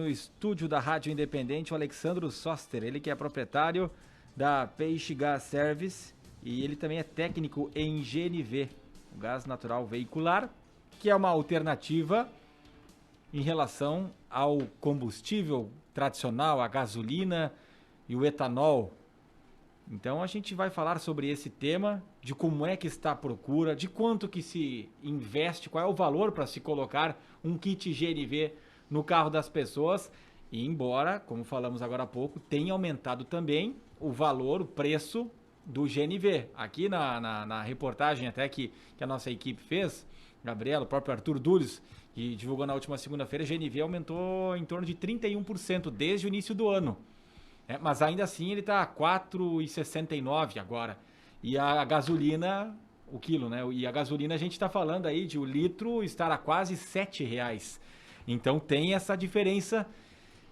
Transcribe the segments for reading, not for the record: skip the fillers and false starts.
no estúdio da Rádio Independente o Alexandro Soster, ele que é proprietário da Peixe Gas Service e ele também é técnico em GNV, o gás natural veicular, que é uma alternativa em relação ao combustível tradicional, a gasolina e o etanol. Então a gente vai falar sobre esse tema, de como é que está a procura, de quanto que se investe, qual é o valor para se colocar um kit GNV no carro das pessoas. E embora, como falamos agora há pouco, tenha aumentado também o valor, o preço do GNV. Aqui na reportagem até que a nossa equipe fez, Gabriela, o próprio Arthur Dulles, que divulgou na última segunda-feira, GNV aumentou em torno de 31% desde o início do ano. Mas ainda assim ele está a 4,69 agora. E a gasolina, o quilo, né? E a gasolina a gente está falando aí de o litro estar a quase R$7. Então tem essa diferença.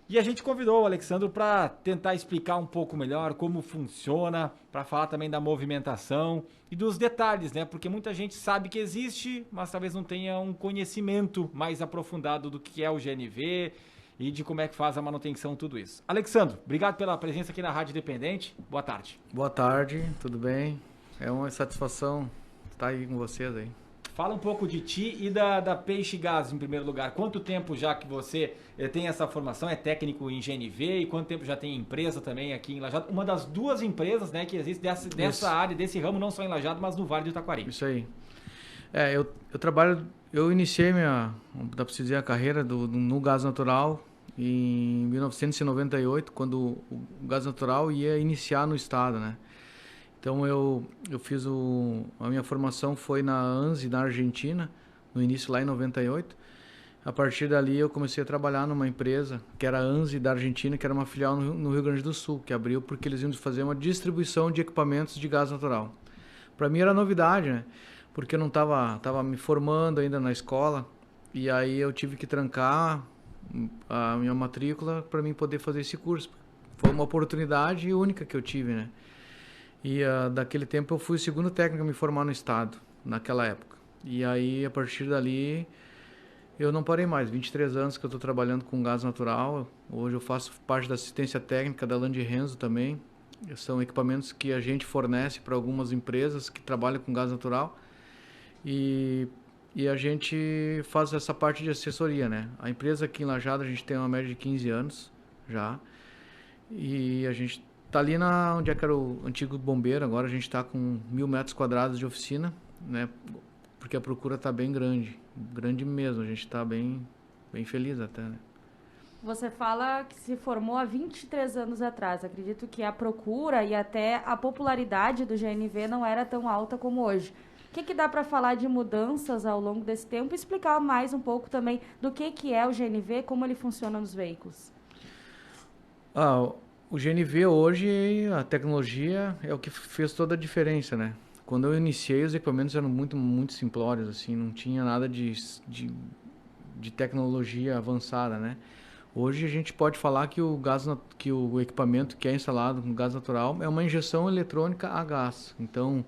E a gente convidou o Alexandro para tentar explicar um pouco melhor como funciona, para falar também da movimentação e dos detalhes, né? Porque muita gente sabe que existe, mas talvez não tenha um conhecimento mais aprofundado do que é o GNV e de como é que faz a manutenção, tudo isso. Alexandro, obrigado pela presença aqui na Rádio Independente. Boa tarde. Boa tarde, tudo bem? É uma satisfação estar aí com vocês aí. Fala um pouco de ti e da Peixe Gás, em primeiro lugar. Quanto tempo já que você tem essa formação, é técnico em GNV, e quanto tempo já tem empresa também aqui em Lajeado? Uma das duas empresas, né, que existe dessa área, desse ramo, não só em Lajeado, mas no Vale do Taquari. Isso aí. Eu iniciei dá pra se dizer, a carreira no gás natural em 1998, quando o gás natural ia iniciar no estado, né? Então eu fiz a minha formação foi na ANSI, na Argentina, no início lá em 98. A partir dali eu comecei a trabalhar numa empresa que era a ANSI da Argentina, que era uma filial no Rio Grande do Sul, que abriu porque eles iam fazer uma distribuição de equipamentos de gás natural. Para mim era novidade, né? Porque eu não tava me formando ainda na escola, e aí eu tive que trancar a minha matrícula para mim poder fazer esse curso. Foi uma oportunidade única que eu tive, né? E daquele tempo eu fui o segundo técnico a me formar no estado, naquela época. E aí, a partir dali, eu não parei mais. 23 anos que eu estou trabalhando com gás natural. Hoje eu faço parte da assistência técnica da Landi Renzo também. São equipamentos que a gente fornece para algumas empresas que trabalham com gás natural. E a gente faz essa parte de assessoria, né? A empresa aqui em Lajeado, a gente tem uma média de 15 anos já. E a gente tá ali onde é que era o antigo bombeiro. Agora a gente está com 1.000 metros quadrados de oficina, né? Porque a procura está bem grande mesmo. A gente está bem feliz até, né? Você fala que se formou há 23 anos atrás. Acredito que a procura e até a popularidade do GNV não era tão alta como hoje. O que dá para falar de mudanças ao longo desse tempo e explicar mais um pouco também do que é o GNV, como ele funciona nos veículos? O GNV hoje, a tecnologia é o que fez toda a diferença, né? Quando eu iniciei, os equipamentos eram muito simplórios, assim, não tinha nada de tecnologia avançada, né? Hoje a gente pode falar que o equipamento que é instalado com gás natural é uma injeção eletrônica a gás. Então,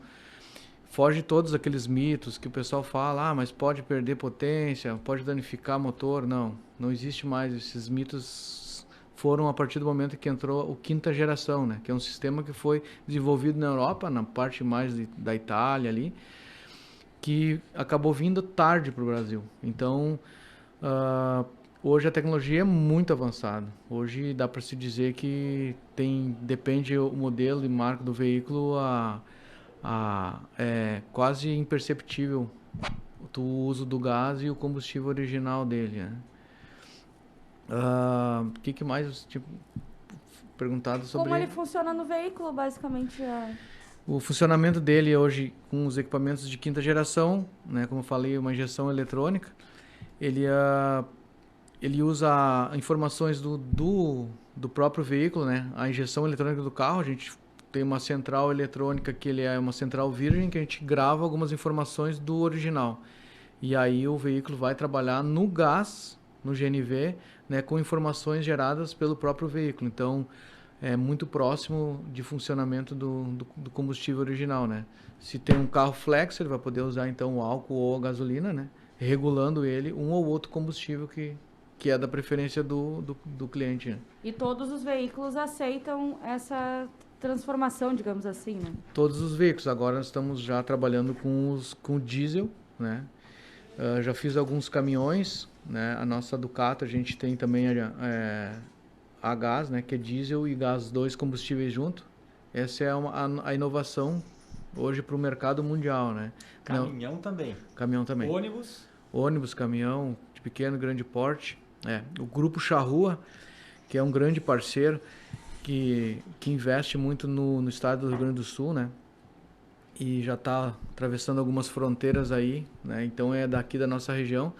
foge todos aqueles mitos que o pessoal fala, mas pode perder potência, pode danificar motor. Não existe mais. Esses mitos foram a partir do momento que entrou o quinta geração, né? Que é um sistema que foi desenvolvido na Europa, na parte mais da Itália ali, que acabou vindo tarde para o Brasil. Então, hoje a tecnologia é muito avançada. Hoje dá para se dizer que depende o modelo e marca do veículo, é quase imperceptível o uso do gás e o combustível original dele, né? O que mais perguntado sobre... Como ele funciona no veículo, basicamente? O funcionamento dele hoje, com os equipamentos de quinta geração, né, como eu falei, uma injeção eletrônica, ele usa informações do próprio veículo, né? A injeção eletrônica do carro, a gente tem uma central eletrônica que ele é uma central virgem, que a gente grava algumas informações do original. E aí o veículo vai trabalhar no gás, no GNV, né, com informações geradas pelo próprio veículo. Então, é muito próximo de funcionamento do combustível original, né? Se tem um carro flex, ele vai poder usar então o álcool ou a gasolina, né? Regulando ele, um ou outro combustível que que é da preferência do cliente. Né? E todos os veículos aceitam essa transformação, digamos assim, né? Todos os veículos. Agora nós estamos já trabalhando com diesel, né? Já fiz alguns caminhões, né? A nossa Ducato, a gente tem também a gás, né? Que é diesel e gás, 2 combustíveis junto. Essa é a inovação hoje para o mercado mundial, né? Caminhão também. Caminhão também. Ônibus, caminhão de pequeno e grande porte. O Grupo Charrua, que é um grande parceiro, que investe muito no estado do Rio Grande do Sul, né? E já está atravessando algumas fronteiras aí, né? Então é daqui da nossa região.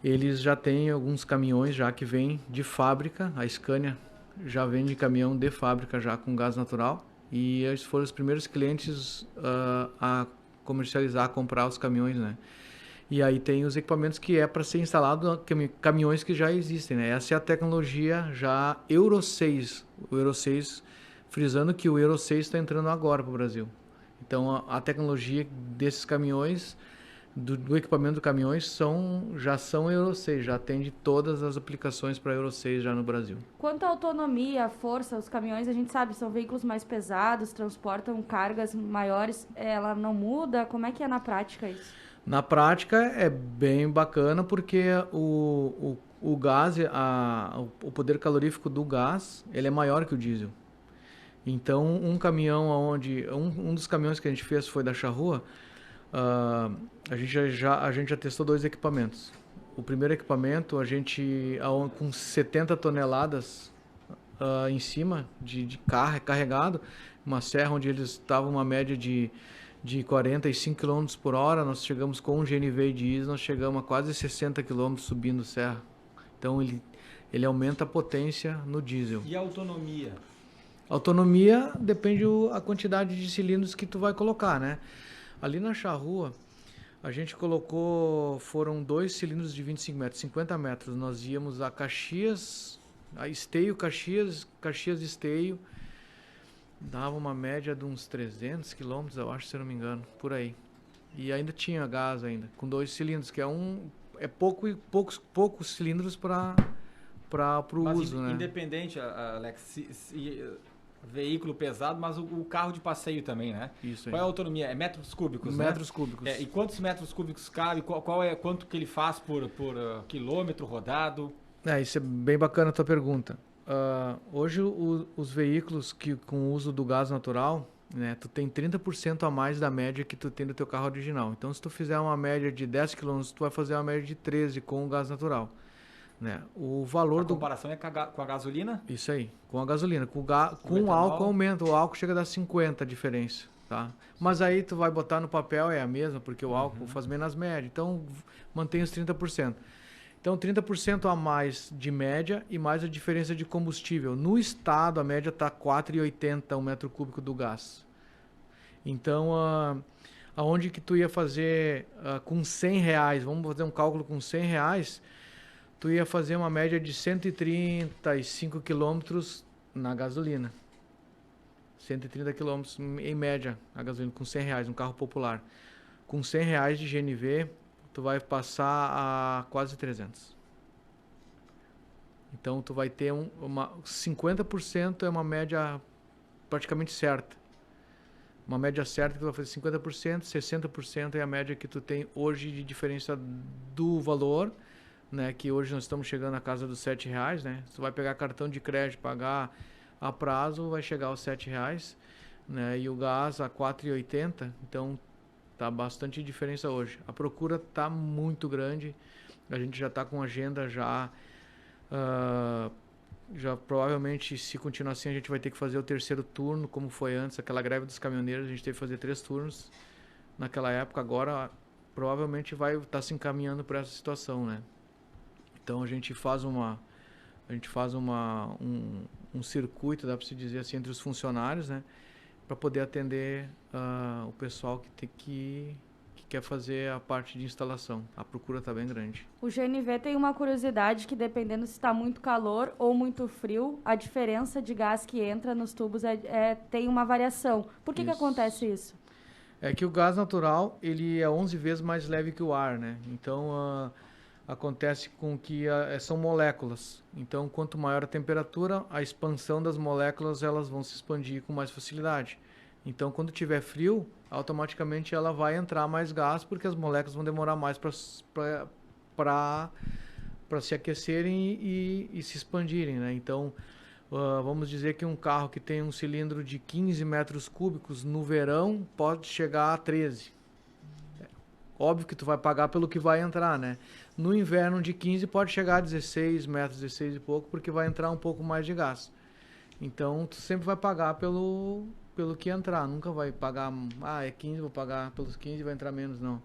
Eles já têm alguns caminhões já que vêm de fábrica. A Scania já vende caminhão de fábrica já com gás natural. E eles foram os primeiros clientes a comercializar, a comprar os caminhões, né? E aí tem os equipamentos que é para ser instalado, caminhões que já existem, né? Essa é a tecnologia já Euro 6. O Euro 6, frisando que o Euro 6 está entrando agora para o Brasil. Então a tecnologia desses caminhões, do equipamento dos caminhões, já são Euro 6, já atende todas as aplicações para Euro 6 já no Brasil. Quanto à autonomia, à força, os caminhões, a gente sabe, são veículos mais pesados, transportam cargas maiores, ela não muda? Como é que é na prática isso? Na prática é bem bacana porque o gás, o poder calorífico do gás, ele é maior que o diesel. Então um caminhão um dos caminhões que a gente fez foi da Charrua, a gente já testou 2 equipamentos. O primeiro equipamento com 70 toneladas em cima de carro carregado, uma serra onde eles estavam uma média de 45 km por hora, nós chegamos com um GNV e diesel, nós chegamos a quase 60 km subindo serra. Então ele aumenta a potência no diesel. E a autonomia? A autonomia depende a quantidade de cilindros que tu vai colocar, né? Ali na Charrua, a gente foram 2 cilindros de 25 metros, 50 metros. Nós íamos a Caxias, a Esteio, Caxias, Esteio. Dava uma média de uns 300 quilômetros, eu acho, se eu não me engano, por aí. E ainda tinha gás ainda, com 2 cilindros, que é poucos cilindros para o uso, né? Independente, Alex, veículo pesado, mas o carro de passeio também, né? Isso aí. Qual é a autonomia? É metros cúbicos, metros cúbicos. E quantos metros cúbicos cabe? Quanto que ele faz por quilômetro rodado? Isso é bem bacana a tua pergunta. Hoje os veículos com o uso do gás natural, né, tu tem 30% a mais da média que tu tem do teu carro original. Então se tu fizer uma média de 10 km, tu vai fazer uma média de 13 com o gás natural. Né? O valor a comparação é com a gasolina? Isso aí, com a gasolina. Com o álcool aumenta, o álcool chega a dar 50 a diferença. Tá? Mas aí tu vai botar no papel, é a mesma, porque o álcool faz menos média. Então mantém os 30%. Então 30% a mais de média e mais a diferença de combustível. No estado a média está 4,80 um metro cúbico do gás. Então aonde que tu ia fazer com R$100, vamos fazer um cálculo com R$100, tu ia fazer uma média de 135 quilômetros na gasolina. 130 quilômetros em média a gasolina com R$100, um carro popular. Com R$100 de GNV, tu vai passar a quase 300. Então tu vai ter 50% é uma média praticamente certa. Uma média certa que tu vai fazer 50%, 60% é a média que tu tem hoje de diferença do valor, né, que hoje nós estamos chegando na casa dos R$7, né? Se tu vai pegar cartão de crédito, pagar a prazo, vai chegar aos R$7, né? E o gás a R$4,80, então tá bastante diferença hoje. A procura tá muito grande, a gente já está com agenda já provavelmente, se continuar assim, a gente vai ter que fazer o 3º turno, como foi antes, aquela greve dos caminhoneiros, a gente teve que fazer 3 turnos naquela época, agora provavelmente vai estar se encaminhando para essa situação, né? Então a gente faz um circuito, dá para se dizer assim, entre os funcionários, né, para poder atender o pessoal que quer fazer a parte de instalação. A procura está bem grande. O GNV tem uma curiosidade que, dependendo se está muito calor ou muito frio, a diferença de gás que entra nos tubos tem uma variação. Por que acontece isso? É que o gás natural ele é 11 vezes mais leve que o ar, né? Então acontece com que são moléculas. Então, quanto maior a temperatura, a expansão das moléculas elas vão se expandir com mais facilidade. Então, quando tiver frio, automaticamente ela vai entrar mais gás, porque as moléculas vão demorar mais para se aquecerem e se expandirem, né? Então, vamos dizer que um carro que tem um cilindro de 15 metros cúbicos no verão pode chegar a 13. Óbvio que tu vai pagar pelo que vai entrar, né? No inverno de 15 pode chegar a 16 metros, 16 e pouco, porque vai entrar um pouco mais de gás. Então, tu sempre vai pagar pelo que entrar, nunca vai pagar, é 15, vou pagar pelos 15 e vai entrar menos, não.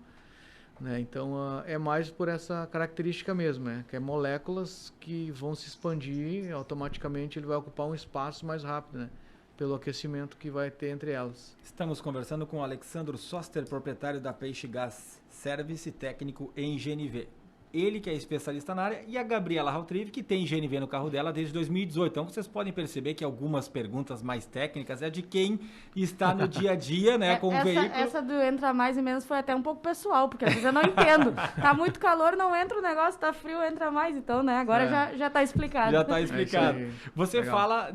Né? Então, é mais por essa característica mesmo, que é moléculas que vão se expandir, automaticamente ele vai ocupar um espaço mais rápido, né? Pelo aquecimento que vai ter entre elas. Estamos conversando com o Alexandro Soster, proprietário da Peixe Gas Service, técnico em GNV. Ele que é especialista na área, e a Gabriela Rautrive, que tem GNV no carro dela desde 2018. Então vocês podem perceber que algumas perguntas mais técnicas é de quem está no dia a dia, né, com o veículo. Essa do entra mais e menos foi até um pouco pessoal, porque às vezes eu não entendo. Tá muito calor, não entra o negócio, tá frio, entra mais. Então, né, agora já tá explicado. Já tá explicado. Você legal. fala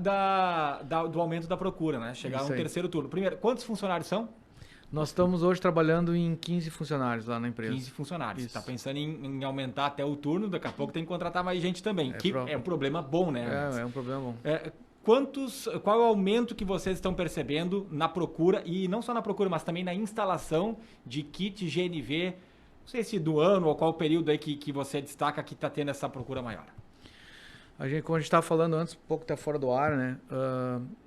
do aumento da procura, né? Chegar no terceiro turno. Primeiro, quantos funcionários são? Nós estamos hoje trabalhando em 15 funcionários lá na empresa. 15 funcionários. Isso. Está pensando em aumentar até o turno, daqui a pouco tem que contratar mais gente também, é um problema bom, né? É um problema bom. Qual é o aumento que vocês estão percebendo na procura, e não só na procura, mas também na instalação de kit GNV, não sei se do ano ou qual período aí que você destaca que está tendo essa procura maior? Como a gente estava falando antes, um pouco até fora do ar, né?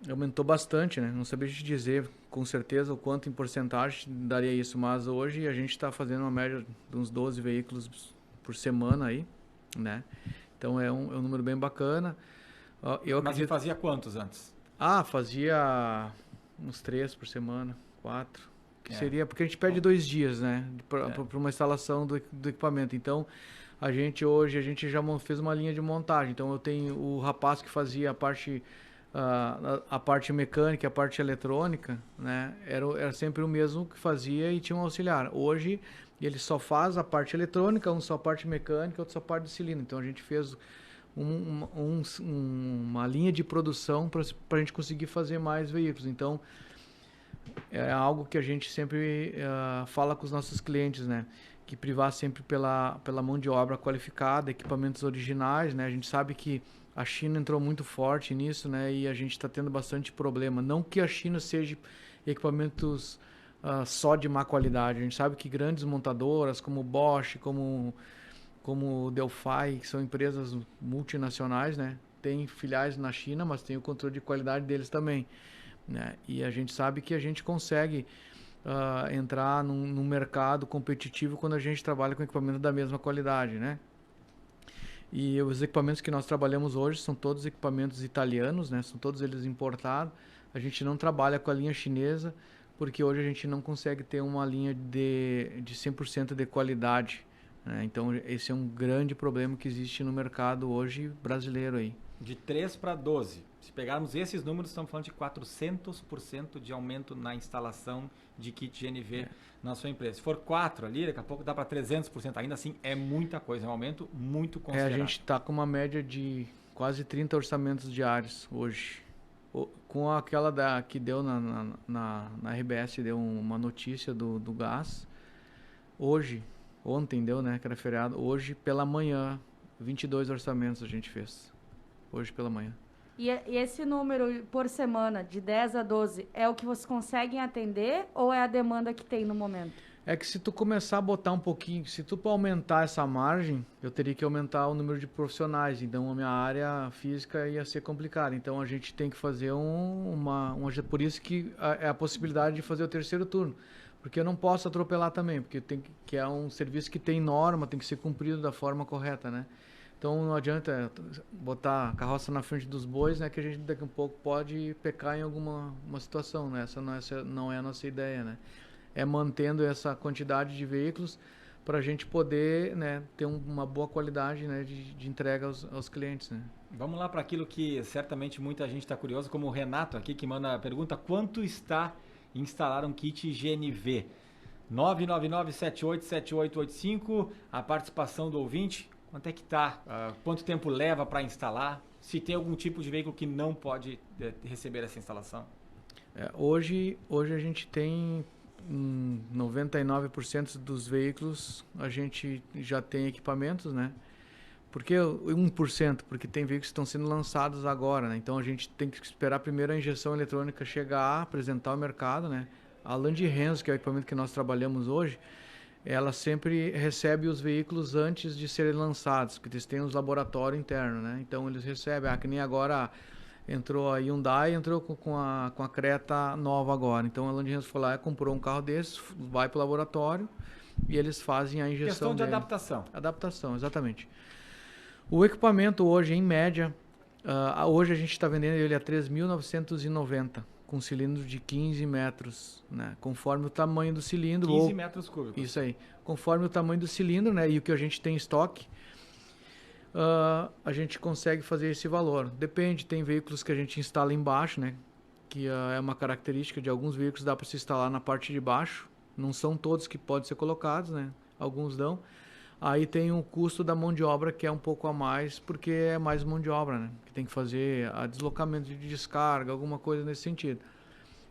Aumentou bastante, né? Não sabia te dizer com certeza o quanto em porcentagem daria isso, mas hoje a gente está fazendo uma média de uns 12 veículos por semana aí, né? Então é um número bem bacana. Mas você fazia quantos antes? Fazia uns 3 por semana, 4. Que seria, porque a gente perde 2 dias, né? Para uma instalação do equipamento. Então, a gente já fez uma linha de montagem. Então, eu tenho o rapaz que fazia a parte mecânica, a parte eletrônica, né? Era sempre o mesmo que fazia e tinha um auxiliar. Hoje, ele só faz a parte eletrônica, só a parte mecânica, outro só a parte do cilindro. Então, a gente fez uma linha de produção para a gente conseguir fazer mais veículos. Então, é algo que a gente sempre fala com os nossos clientes, né? Que privar sempre pela mão de obra qualificada, equipamentos originais, né? A gente sabe que a China entrou muito forte nisso, né? E a gente está tendo bastante problema. Não que a China seja equipamentos só de má qualidade. A gente sabe que grandes montadoras como Bosch, como Delphi, que são empresas multinacionais, né? Tem filiais na China, mas tem o controle de qualidade deles também, né? E a gente sabe que a gente consegue entrar num mercado competitivo quando a gente trabalha com equipamento da mesma qualidade, né? E os equipamentos que nós trabalhamos hoje são todos equipamentos italianos, né? São todos eles importados. A gente não trabalha com a linha chinesa, porque hoje a gente não consegue ter uma linha de 100% de qualidade, né? Então, esse é um grande problema que existe no mercado hoje brasileiro aí. De 3 para 12. Se pegarmos esses números, estamos falando de 400% de aumento na instalação de kit GNV na sua empresa. Se for 4 ali, daqui a pouco dá para 300%. Ainda assim, é muita coisa, é um aumento muito considerável. A gente está com uma média de quase 30 orçamentos diários hoje. Com aquela que deu na RBS, deu uma notícia do gás. Ontem deu, né, que era feriado. Hoje, pela manhã, 22 orçamentos a gente fez. Hoje pela manhã. E esse número por semana, de 10 a 12, é o que vocês conseguem atender ou é a demanda que tem no momento? É que se tu começar a botar um pouquinho, se tu para aumentar essa margem, eu teria que aumentar o número de profissionais. Então a minha área física ia ser complicada. Então a gente tem que fazer por isso que é a possibilidade de fazer o terceiro turno. Porque eu não posso atropelar também, porque que é um serviço que tem norma, tem que ser cumprido da forma correta, né? Então não adianta botar a carroça na frente dos bois, né? Que a gente daqui a um pouco pode pecar em alguma situação, né? Essa não é a nossa ideia, né? É mantendo essa quantidade de veículos para a gente poder, né, ter uma boa qualidade, né, de entrega aos clientes, né? Vamos lá para aquilo que certamente muita gente está curioso, como o Renato aqui que manda a pergunta: quanto está instalar um kit GNV? 999787885, a participação do ouvinte. Quanto é que está? Quanto tempo leva para instalar? Se tem algum tipo de veículo que não pode receber essa instalação? Hoje a gente tem 99% dos veículos, a gente já tem equipamentos, né? Porque 1%, porque tem veículos que estão sendo lançados agora, né? Então a gente tem que esperar primeiro a injeção eletrônica chegar, apresentar ao mercado, né? A Land Renzo, que é o equipamento que nós trabalhamos hoje, ela sempre recebe os veículos antes de serem lançados, porque eles têm os laboratórios internos, né? Então eles recebem, que nem agora entrou a Hyundai, entrou com a Creta nova agora. Então a Land Renzo foi lá e comprou um carro desses, vai para o laboratório e eles fazem a injeção Questão de dele. adaptação. Adaptação, exatamente. O equipamento hoje, em média, hoje a gente está vendendo ele a 3.990, com cilindro de 15 metros, né? Conforme o tamanho do cilindro. 15 metros cúbicos. Isso aí. Conforme o tamanho do cilindro, né? E o que a gente tem em estoque, a gente consegue fazer esse valor. Depende, tem veículos que a gente instala embaixo, né? Que é uma característica de alguns veículos, dá para se instalar na parte de baixo. Não são todos que podem ser colocados, né? Alguns dão. Aí tem o custo da mão de obra, que é um pouco a mais, porque é mais mão de obra, né? Que tem que fazer deslocamento de descarga, alguma coisa nesse sentido.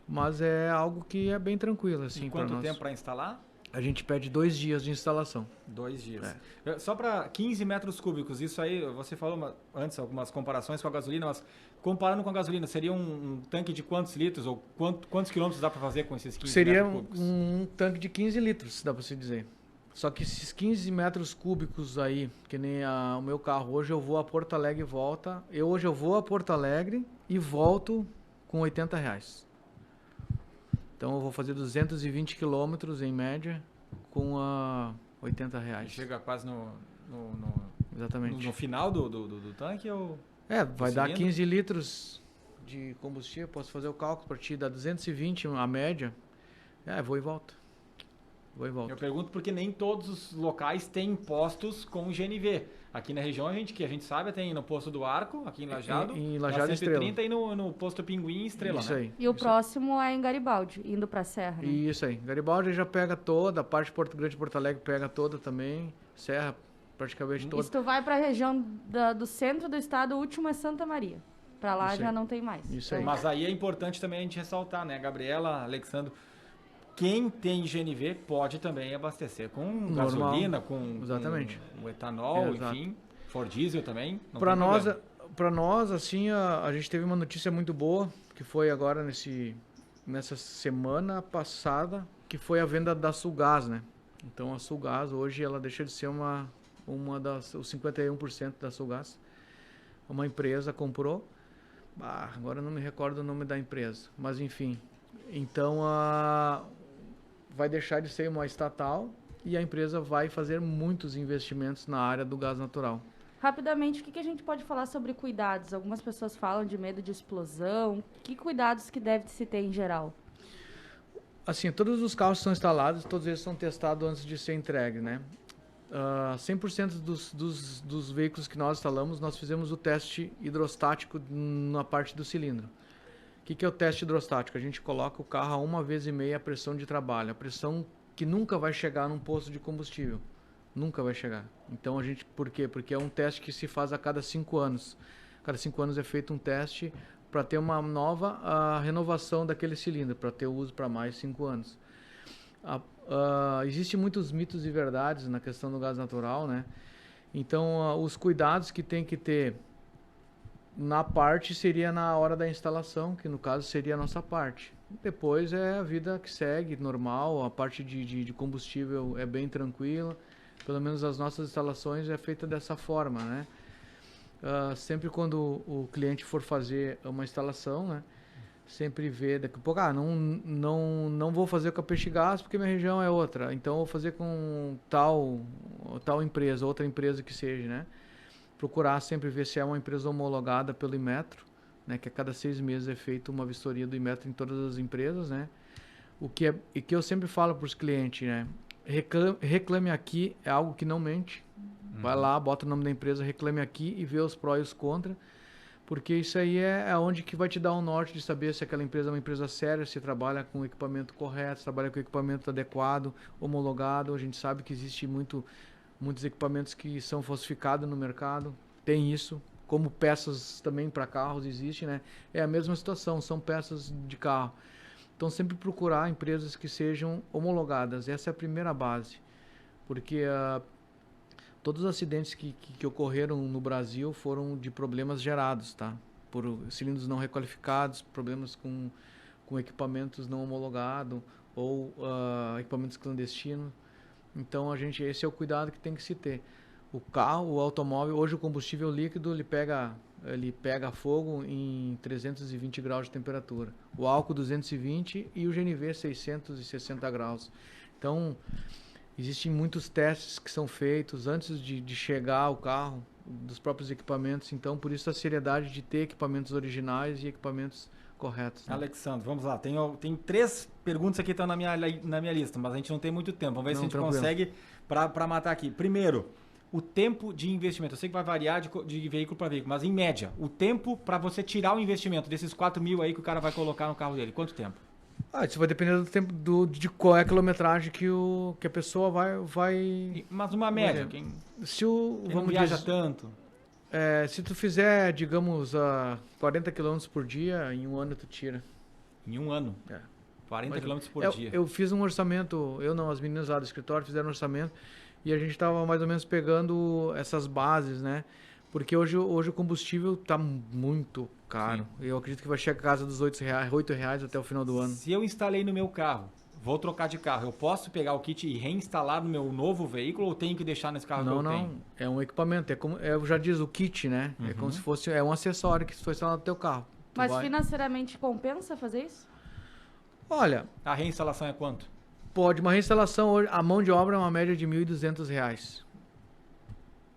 Mas é algo que é bem tranquilo, assim, para nós. Quanto tempo para instalar? A gente pede 2 dias de instalação. 2 dias. Só para 15 metros cúbicos, isso aí, você falou antes algumas comparações com a gasolina, mas comparando com a gasolina, seria um tanque de quantos litros ou quantos quilômetros dá para fazer com esses 15 metros cúbicos? Seria um tanque de 15 litros, dá para se dizer. Só que esses 15 metros cúbicos aí, que nem o meu carro, hoje eu vou a Porto Alegre e volta. Hoje eu vou a Porto Alegre e volto com R$80. Então eu vou fazer 220 quilômetros em média com R$80. Chega quase Exatamente. No final do tanque ou... Vai dar 15 litros de combustível, posso fazer o cálculo para ti, dá 220 a média. Vou e volto. Eu pergunto porque nem todos os locais têm postos com GNV. Aqui na região, que a gente sabe, tem no posto do Arco, aqui em Lajado, em Lajado 130 Estrela. E no posto Pinguim Estrela, isso né? Aí. E o próximo é em Garibaldi, indo para a Serra, né? Isso aí. Garibaldi já pega toda, a parte de Porto Grande de Porto Alegre pega toda também, Serra praticamente toda. Se tu vai para a região do centro do estado, o último é Santa Maria. Para lá já não tem mais. Isso aí. Mas aí é importante também a gente ressaltar, né, Gabriela, Alexandro, quem tem GNV pode também abastecer com gasolina, com etanol, enfim, for diesel também. Para nós, assim, a gente teve uma notícia muito boa, que foi agora nessa semana passada, que foi a venda da Sulgás, né? Então a Sulgás hoje ela deixa de ser os 51% da Sulgás. Uma empresa comprou, agora não me recordo o nome da empresa, mas enfim. Então vai deixar de ser uma estatal e a empresa vai fazer muitos investimentos na área do gás natural. Rapidamente, o que a gente pode falar sobre cuidados? Algumas pessoas falam de medo de explosão. Que cuidados que deve se ter em geral? Assim, todos os carros são instalados, todos eles são testados antes de ser entregue, né? 100% dos veículos que nós instalamos, nós fizemos o teste hidrostático na parte do cilindro. O que é o teste hidrostático? A gente coloca o carro a 1,5 vezes a pressão de trabalho, a pressão que nunca vai chegar num posto de combustível. Nunca vai chegar. Então por quê? Porque é um teste que se faz a cada 5 anos. Cada 5 anos é feito um teste para ter uma nova renovação daquele cilindro, para ter uso para mais 5 anos. Existem muitos mitos e verdades na questão do gás natural, né? Então, os cuidados que tem que ter na parte seria na hora da instalação, que no caso seria a nossa parte. Depois é a vida que segue, normal, a parte de combustível é bem tranquila. Pelo menos as nossas instalações é feita dessa forma, né? Sempre quando o cliente for fazer uma instalação, né? Sempre vê daqui a pouco, não vou fazer com a Peixe Gás porque minha região é outra, então vou fazer com tal empresa, outra empresa que seja, né? Procurar sempre ver se é uma empresa homologada pelo Inmetro, né? Que a cada 6 meses é feita uma vistoria do Inmetro em todas as empresas, né? E que eu sempre falo para os clientes, né? Reclame aqui é algo que não mente. Vai lá, bota o nome da empresa, reclame aqui e vê os prós e os contras. Porque isso aí é onde que vai te dar um norte de saber se aquela empresa é uma empresa séria, se trabalha com o equipamento correto, se trabalha com o equipamento adequado, homologado. A gente sabe que existe muitos equipamentos que são falsificados no mercado, tem isso. Como peças também para carros existe, né? É a mesma situação, são peças de carro. Então sempre procurar empresas que sejam homologadas, essa é a primeira base. Porque todos os acidentes que ocorreram no Brasil foram de problemas gerados, tá? Por cilindros não requalificados, problemas com equipamentos não homologados ou equipamentos clandestinos. Então esse é o cuidado que tem que se ter. O carro, o automóvel, hoje o combustível líquido ele pega fogo em 320 graus de temperatura. O álcool 220 e o GNV 660 graus. Então, existem muitos testes que são feitos antes de chegar ao carro, dos próprios equipamentos. Então, por isso a seriedade de ter equipamentos originais e equipamentos corretos. Né? Alexandre, vamos lá. Tem 3 perguntas aqui que estão na minha lista, mas a gente não tem muito tempo. Vamos ver se a gente consegue para matar aqui. Primeiro, o tempo de investimento. Eu sei que vai variar de veículo para veículo, mas em média, o tempo para você tirar o investimento desses 4 mil aí que o cara vai colocar no carro dele, quanto tempo? Isso vai depender do tempo de qual é a quilometragem que a pessoa vai... Mas uma média, quem não viaja tanto. Se tu fizer, digamos, 40 km por dia, em um ano tu tira. Em um ano? 40 km por dia. Eu fiz um orçamento, as meninas lá do escritório fizeram um orçamento, e a gente estava mais ou menos pegando essas bases, né? Porque hoje o combustível está muito caro. Sim. Eu acredito que vai chegar a casa dos R$8 até o final do ano. Se eu instalei no meu carro, vou trocar de carro, eu posso pegar o kit e reinstalar no meu novo veículo ou tenho que deixar nesse carro que eu tenho? Não, é um equipamento. Já diz o kit, né? É como se fosse um acessório que foi instalado no teu carro. Mas financeiramente compensa fazer isso? Olha... A reinstalação é quanto? Pode, uma reinstalação hoje, a mão de obra é uma média de R$1.200.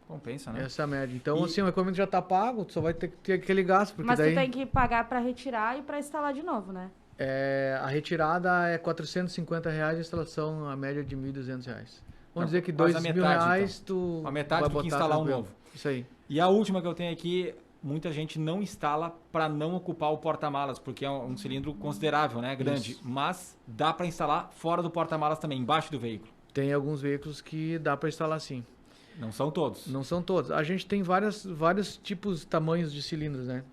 Compensa, né? Essa é a média. Então, assim, o equipamento já está pago, tu só vai ter aquele gasto. Porque mas tu tem que pagar para retirar e para instalar de novo, né? A retirada é R$450, a instalação, a média de R$1.200. Vamos dizer que R$2.000 então. A metade do que instalar um novo. Isso aí. E a última que eu tenho aqui, muita gente não instala para não ocupar o porta-malas, porque é um cilindro considerável, né? Grande. Isso. Mas dá para instalar fora do porta-malas também, embaixo do veículo. Tem alguns veículos que dá para instalar sim. Não são todos? Não são todos. A gente tem vários tipos, tamanhos de cilindros, né?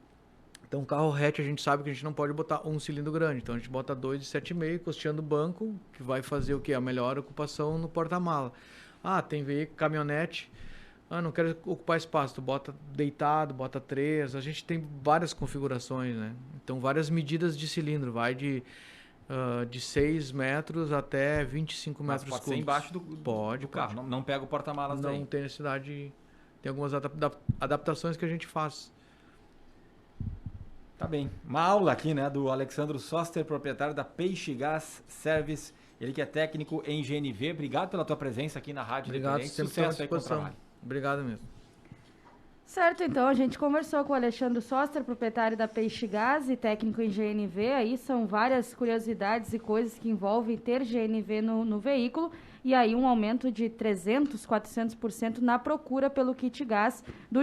Então, carro hatch a gente sabe que a gente não pode botar um cilindro grande. Então, a gente bota 2 de 7,5, costeando o banco, que vai fazer o quê? A melhor ocupação no porta-mala. Tem veículo, caminhonete... não quero ocupar espaço, tu bota deitado, bota 3, a gente tem várias configurações, né? Então, várias medidas de cilindro, vai de 6 metros até 25 metros cúbicos. Pode ser embaixo do carro, pode. Não pega o porta-malas daí. Não tem necessidade, tem algumas adaptações que a gente faz. Tá bem, uma aula aqui, né, do Alexandro Soster, proprietário da Peixe Gás Service, ele que é técnico em GNV. Obrigado pela tua presença aqui na Rádio Independente. Sucesso aí com o trabalho. Obrigado mesmo. Certo, então a gente conversou com o Alexandre Soster, proprietário da Peixe Gás e técnico em GNV. Aí são várias curiosidades e coisas que envolvem ter GNV no veículo. E aí um aumento de 300%, 400% na procura pelo kit gás do